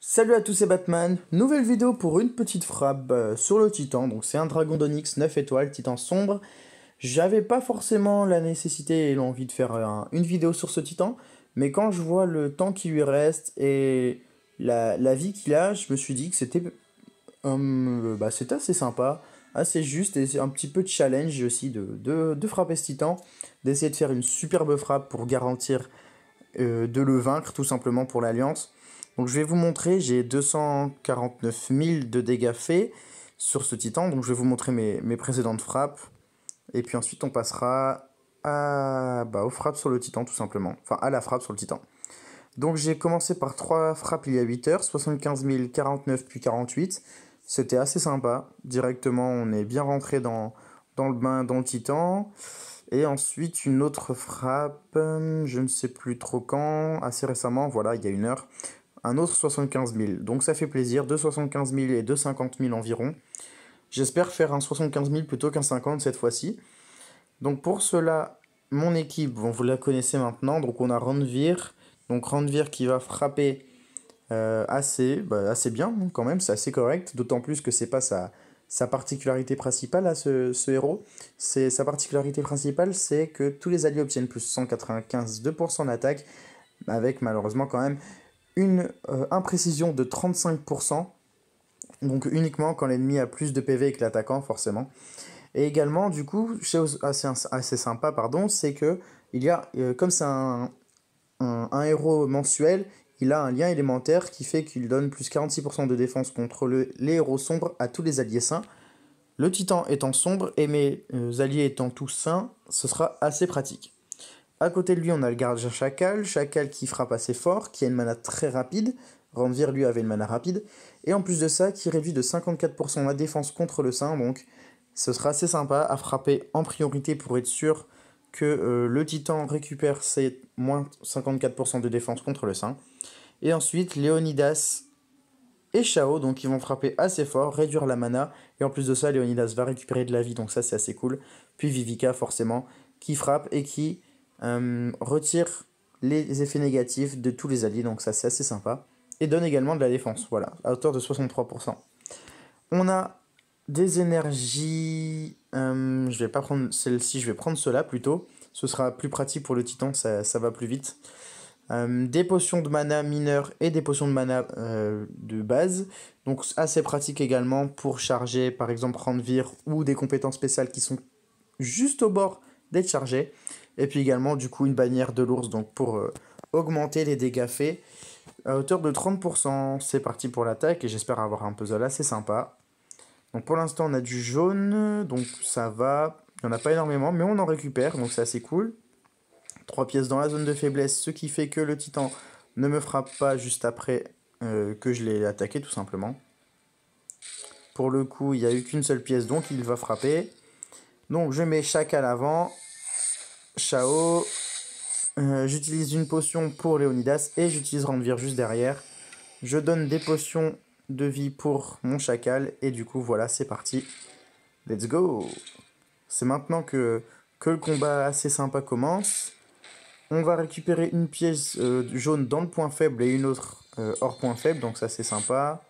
Salut à tous, c'est Batman. Nouvelle vidéo pour une petite frappe sur le Titan. Donc c'est un dragon d'Onyx 9 étoiles, Titan sombre. J'avais pas forcément la nécessité et l'envie de faire une vidéo sur ce Titan, mais quand je vois le temps qui lui reste et la vie qu'il a, je me suis dit que c'était assez sympa, assez juste et c'est un petit peu de challenge aussi de frapper ce Titan, d'essayer de faire une superbe frappe pour garantir de le vaincre tout simplement pour l'Alliance. Donc je vais vous montrer, j'ai 249 000 de dégâts faits sur ce titan, donc je vais vous montrer mes précédentes frappes. Et puis ensuite on passera aux frappes sur le titan tout simplement, enfin à la frappe sur le titan. Donc j'ai commencé par 3 frappes il y a 8 heures, 75 000, 49 puis 48. C'était assez sympa, directement on est bien rentré dans le bain, dans le titan. Et ensuite une autre frappe, je ne sais plus trop quand, assez récemment, voilà, il y a 1 heure. Un autre 75 000, donc ça fait plaisir, 275 000 et 250 000 environ. J'espère faire un 75 000 plutôt qu'un 50 cette fois-ci. Donc pour cela, mon équipe, bon, vous la connaissez maintenant, donc on a Randvir. Donc Randvir qui va frapper assez bien quand même, c'est assez correct, d'autant plus que c'est pas sa particularité principale à ce héros. Sa particularité principale, c'est que tous les alliés obtiennent plus 195 2% d'attaque, avec malheureusement quand même une imprécision de 35%, donc uniquement quand l'ennemi a plus de PV que l'attaquant forcément. Et également du coup, assez sympa pardon, c'est que il y a, comme c'est un héros mensuel, il a un lien élémentaire qui fait qu'il donne plus 46% de défense contre les héros sombres à tous les alliés sains. Le titan étant sombre et mes alliés étant tous sains, ce sera assez pratique. À côté de lui, on a le gardien Chacal, Chacal qui frappe assez fort, qui a une mana très rapide. Randvir, lui, avait une mana rapide. Et en plus de ça, qui réduit de 54% la défense contre le saint. Donc, ce sera assez sympa à frapper en priorité pour être sûr que le titan récupère ses moins 54% de défense contre le saint. Et ensuite, Léonidas et Shao, donc ils vont frapper assez fort, réduire la mana. Et en plus de ça, Léonidas va récupérer de la vie, donc ça c'est assez cool. Puis Vivica, forcément, qui frappe et qui retire les effets négatifs de tous les alliés, donc ça c'est assez sympa. Et donne également de la défense, voilà, à hauteur de 63%. On a des énergies, je vais pas prendre celle-ci, je vais prendre cela plutôt. Ce sera plus pratique pour le titan, ça va plus vite. Des potions de mana mineures et des potions de mana de base. Donc assez pratique également pour charger par exemple Randvir ou des compétences spéciales qui sont juste au bord d'être chargées. Et puis également du coup une bannière de l'ours donc pour augmenter les dégâts faits à hauteur de 30%. C'est parti pour l'attaque et j'espère avoir un puzzle assez sympa. Donc pour l'instant on a du jaune, donc ça va. Il n'y en a pas énormément mais on en récupère donc c'est assez cool. 3 pièces dans la zone de faiblesse, ce qui fait que le titan ne me frappe pas juste après que je l'ai attaqué tout simplement. Pour le coup, il n'y a eu qu'une seule pièce, donc il va frapper. Donc je mets Chacal à l'avant. Shao. J'utilise une potion pour Léonidas et j'utilise Randvir juste derrière. Je donne des potions de vie pour mon Chacal et du coup voilà, c'est parti. Let's go. C'est maintenant que le combat assez sympa commence. On va récupérer une pièce jaune dans le point faible et une autre hors point faible, donc ça c'est sympa.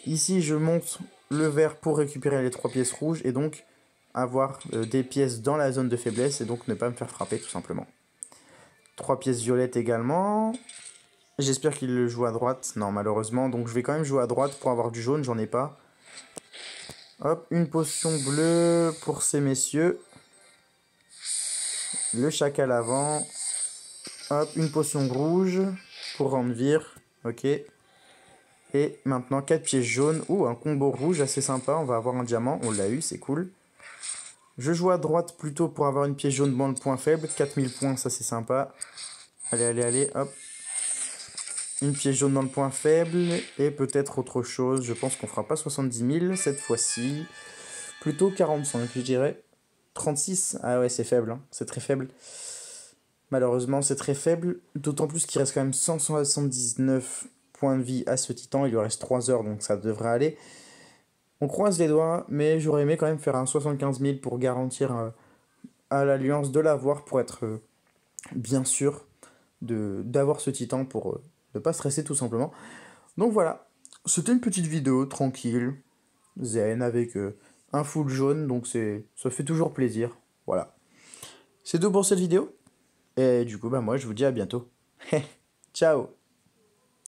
Ici je monte le vert pour récupérer les 3 pièces rouges et donc avoir des pièces dans la zone de faiblesse et donc ne pas me faire frapper tout simplement. 3 pièces violettes également. J'espère qu'il le joue à droite, non malheureusement, donc je vais quand même jouer à droite pour avoir du jaune, j'en ai pas. Hop, une potion bleue pour ces messieurs. Le chacal avant. Hop, une potion rouge pour Randvir. Ok. Et maintenant 4 pièces jaunes. Ouh, un combo rouge assez sympa. On va avoir un diamant. On l'a eu, c'est cool. Je joue à droite plutôt pour avoir une pièce jaune dans le point faible. 4000 points, ça c'est sympa. Allez, allez, allez. Hop. Une pièce jaune dans le point faible. Et peut-être autre chose. Je pense qu'on fera pas 70 000 cette fois-ci. Plutôt 45, je dirais. 36. Ah ouais, c'est faible. Hein. C'est très faible. Malheureusement, c'est très faible, d'autant plus qu'il reste quand même 179 points de vie à ce titan, il lui reste 3 heures, donc ça devrait aller. On croise les doigts, mais j'aurais aimé quand même faire un 75 000 pour garantir à l'Alliance de l'avoir, pour être bien sûr d'avoir ce titan, pour ne pas stresser tout simplement. Donc voilà, c'était une petite vidéo tranquille, zen, avec un full jaune, donc ça fait toujours plaisir. Voilà. C'est tout pour cette vidéo. Et du coup, bah moi, je vous dis à bientôt. Ciao!